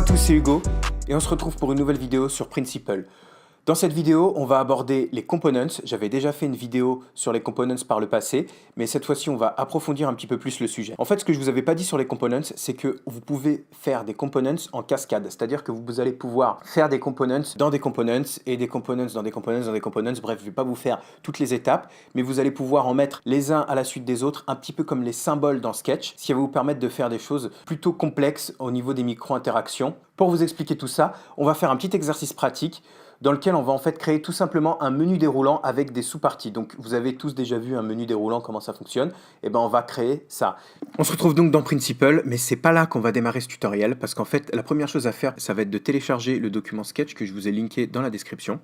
à tous, c'est Hugo et on se retrouve pour une nouvelle vidéo sur Principle. Dans cette vidéo, on va aborder les components. J'avais déjà fait une vidéo sur les components par le passé, mais cette fois-ci, on va approfondir un petit peu plus le sujet. En fait, ce que je vous avais pas dit sur les components, c'est que vous pouvez faire des components en cascade. C'est-à-dire que vous allez pouvoir faire des components dans des components et des components dans des components dans des components. Bref, je vais pas vous faire toutes les étapes, mais vous allez pouvoir en mettre les uns à la suite des autres, un petit peu comme les symboles dans Sketch, ce qui va vous permettre de faire des choses plutôt complexes au niveau des micro-interactions. Pour vous expliquer tout ça, on va faire un petit exercice pratique dans lequel on va en fait créer tout simplement un menu déroulant avec des sous-parties. Donc vous avez tous déjà vu un menu déroulant, comment ça fonctionne. Et ben on va créer ça. On se retrouve donc dans Principle, mais c'est pas là qu'on va démarrer ce tutoriel, parce qu'en fait la première chose à faire, ça va être de télécharger le document Sketch que je vous ai linké dans la description.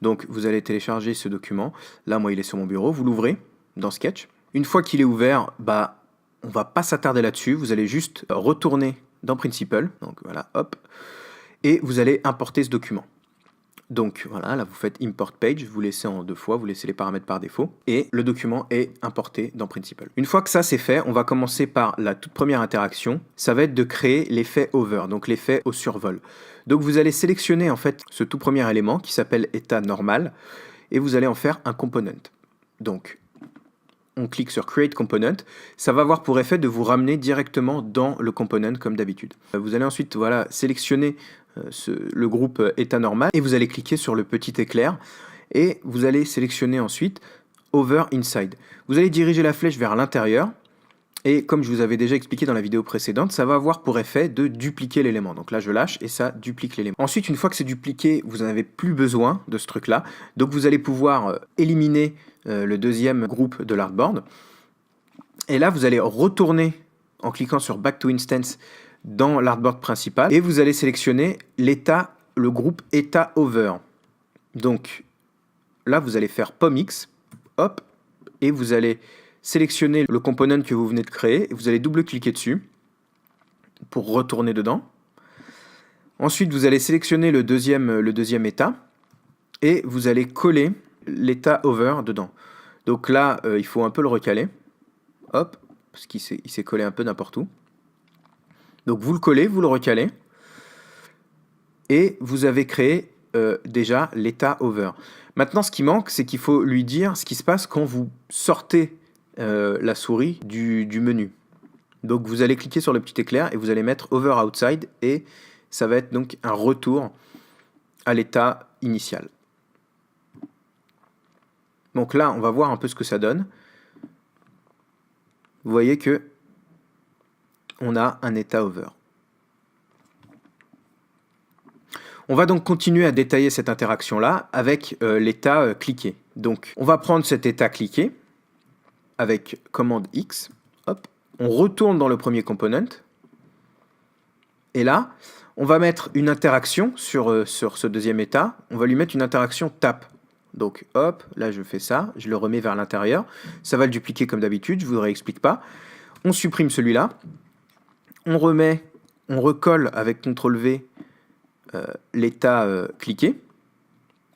Donc vous allez télécharger ce document. Là, moi, il est sur mon bureau. Vous l'ouvrez dans Sketch. Une fois qu'il est ouvert, on va pas s'attarder là-dessus. Vous allez juste retourner dans Principle. Donc voilà, hop. Et vous allez importer ce document. Donc voilà, là vous faites Import Page, vous laissez en 2 fois, vous laissez les paramètres par défaut, et le document est importé dans Principle. Une fois que ça c'est fait, on va commencer par la toute première interaction, ça va être de créer l'effet Hover, donc l'effet au survol. Donc vous allez sélectionner en fait ce tout premier élément qui s'appelle état normal, et vous allez en faire un component. Donc on clique sur Create Component, ça va avoir pour effet de vous ramener directement dans le component comme d'habitude. Vous allez ensuite sélectionner le groupe état normal et vous allez cliquer sur le petit éclair et vous allez sélectionner ensuite Over Inside. Vous allez diriger la flèche vers l'intérieur et comme je vous avais déjà expliqué dans la vidéo précédente, ça va avoir pour effet de dupliquer l'élément. Donc là je lâche et ça duplique l'élément. Ensuite, une fois que c'est dupliqué, vous n'en avez plus besoin de ce truc là. Donc vous allez pouvoir éliminer le deuxième groupe de l'artboard. Et là vous allez retourner en cliquant sur Back to Instance dans l'artboard principal et vous allez sélectionner l'état, le groupe état over. Donc là vous allez faire POMX, hop, et vous allez sélectionner le component que vous venez de créer et vous allez double-cliquer dessus pour retourner dedans. Ensuite vous allez sélectionner le deuxième état et vous allez coller l'état over dedans. Donc là il faut un peu le recaler, hop, parce qu'il s'est collé un peu n'importe où. Donc vous le collez, vous le recalez, et vous avez créé déjà l'état over. Maintenant, ce qui manque, c'est qu'il faut lui dire ce qui se passe quand vous sortez la souris du menu. Donc vous allez cliquer sur le petit éclair et vous allez mettre over outside, et ça va être donc un retour à l'état initial. Donc là, on va voir un peu ce que ça donne. Vous voyez que on a un état over. On va donc continuer à détailler cette interaction-là avec l'état cliqué. Donc, on va prendre cet état cliqué avec commande X. Hop, on retourne dans le premier component. Et là, on va mettre une interaction sur ce deuxième état. On va lui mettre une interaction tap. Donc, hop, là je fais ça, je le remets vers l'intérieur. Ça va le dupliquer comme d'habitude, je ne vous réexplique pas. On supprime celui-là. On recolle avec CTRL-V l'état cliqué,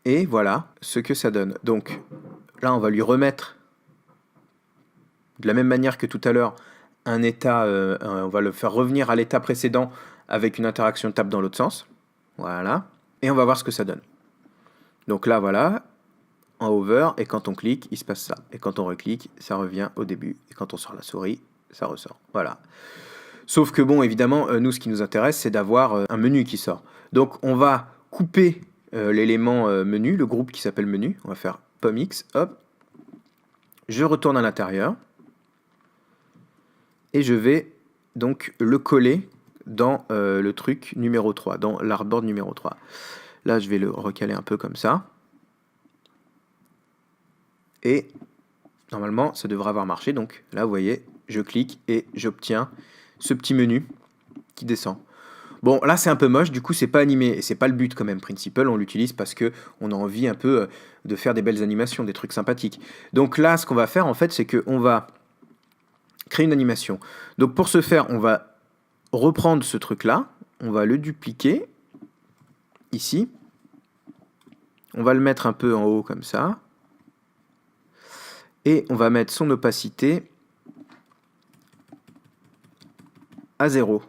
et voilà ce que ça donne. Donc là on va lui remettre de la même manière que tout à l'heure un état, on va le faire revenir à l'état précédent avec une interaction tap dans l'autre sens, voilà, et on va voir ce que ça donne. Donc là voilà, en over, et quand on clique il se passe ça, et quand on reclique ça revient au début, et quand on sort la souris ça ressort, voilà. Sauf que bon, évidemment, nous, ce qui nous intéresse, c'est d'avoir un menu qui sort. Donc, on va couper l'élément menu, le groupe qui s'appelle menu. On va faire POMX, hop. Je retourne à l'intérieur. Et je vais donc le coller dans le truc numéro 3, dans l'artboard numéro 3. Là, je vais le recaler un peu comme ça. Et normalement, ça devrait avoir marché. Donc là, vous voyez, je clique et j'obtiens ce petit menu qui descend. Bon, là c'est un peu moche, du coup c'est pas animé, et c'est pas le but quand même. Principle, on l'utilise parce que on a envie un peu de faire des belles animations, des trucs sympathiques. Donc là, ce qu'on va faire en fait, c'est qu'on va créer une animation. Donc pour ce faire, on va reprendre ce truc-là, on va le dupliquer ici, on va le mettre un peu en haut comme ça, et on va mettre son opacité à 0.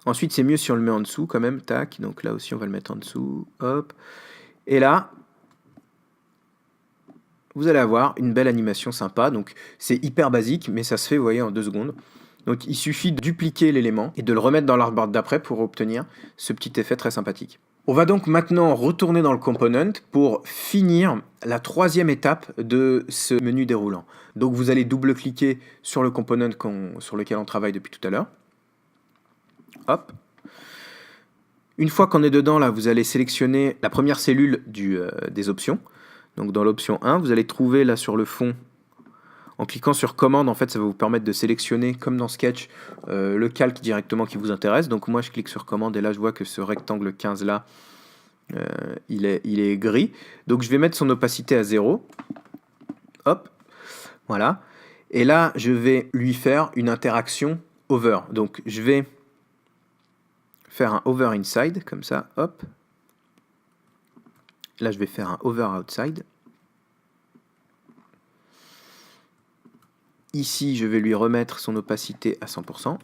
Ensuite, c'est mieux si on le met en dessous quand même. Tac, donc là aussi, on va le mettre en dessous. Hop. Et là, vous allez avoir une belle animation sympa. Donc, c'est hyper basique, mais ça se fait, vous voyez, en 2 secondes. Donc, il suffit de dupliquer l'élément et de le remettre dans l'artboard d'après pour obtenir ce petit effet très sympathique. On va donc maintenant retourner dans le component pour finir la 3e étape de ce menu déroulant. Donc, vous allez double-cliquer sur le component sur lequel on travaille depuis tout à l'heure. Hop. Une fois qu'on est dedans, là, vous allez sélectionner la première cellule des options. Donc dans l'option 1, vous allez trouver là sur le fond, en cliquant sur commande, en fait, ça va vous permettre de sélectionner, comme dans Sketch, le calque directement qui vous intéresse. Donc moi, je clique sur commande et là, je vois que ce rectangle 15 là, il est gris. Donc je vais mettre son opacité à 0. Hop, voilà. Et là, je vais lui faire une interaction over. Donc je vais faire un over inside, comme ça, hop. Là, je vais faire un over outside. Ici, je vais lui remettre son opacité à 100%.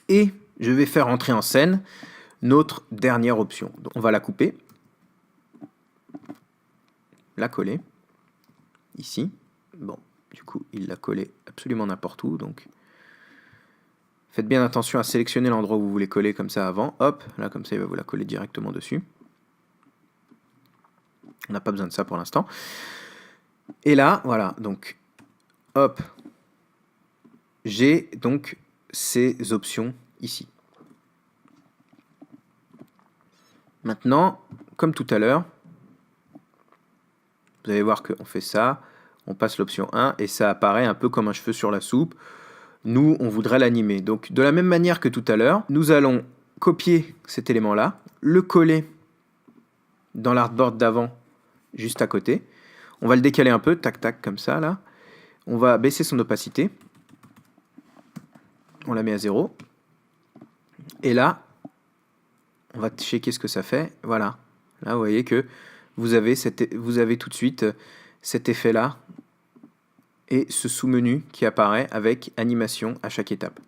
Et je vais faire entrer en scène notre dernière option. Donc, on va la couper, la coller, ici. Bon, du coup, il l'a collé absolument n'importe où, donc faites bien attention à sélectionner l'endroit où vous voulez coller comme ça avant. Hop, là comme ça il va vous la coller directement dessus. On n'a pas besoin de ça pour l'instant. Et là, voilà, donc hop, j'ai donc ces options ici. Maintenant, comme tout à l'heure, vous allez voir qu'on fait ça, on passe l'option 1 et ça apparaît un peu comme un cheveu sur la soupe. Nous, on voudrait l'animer. Donc, de la même manière que tout à l'heure, nous allons copier cet élément-là, le coller dans l'artboard d'avant, juste à côté. On va le décaler un peu, tac, tac, comme ça, là. On va baisser son opacité. On la met à 0. Et là, on va checker ce que ça fait. Voilà. Là, vous voyez que vous avez tout de suite cet effet-là et ce sous-menu qui apparaît avec animation à chaque étape.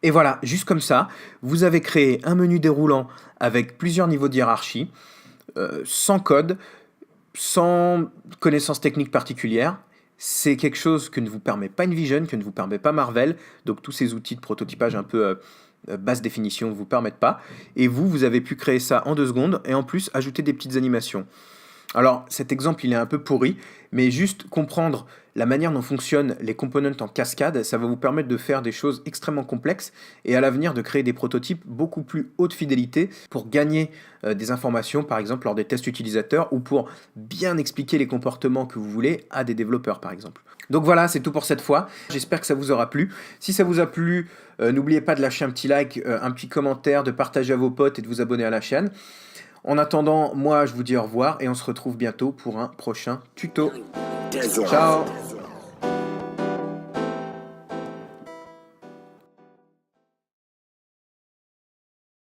Et voilà, juste comme ça, vous avez créé un menu déroulant avec plusieurs niveaux de hiérarchie, sans code, sans connaissances techniques particulières. C'est quelque chose que ne vous permet pas InVision, que ne vous permet pas Marvel, donc tous ces outils de prototypage un peu basse définition ne vous permettent pas. Et vous avez pu créer ça en 2 secondes et en plus ajouter des petites animations. Alors cet exemple il est un peu pourri, mais juste comprendre la manière dont fonctionnent les components en cascade, ça va vous permettre de faire des choses extrêmement complexes et à l'avenir de créer des prototypes beaucoup plus haute fidélité pour gagner des informations par exemple lors des tests utilisateurs ou pour bien expliquer les comportements que vous voulez à des développeurs par exemple. Donc voilà, c'est tout pour cette fois. J'espère que ça vous aura plu. Si ça vous a plu, n'oubliez pas de lâcher un petit like, un petit commentaire, de partager à vos potes et de vous abonner à la chaîne. En attendant, moi je vous dis au revoir et on se retrouve bientôt pour un prochain tuto. Ciao!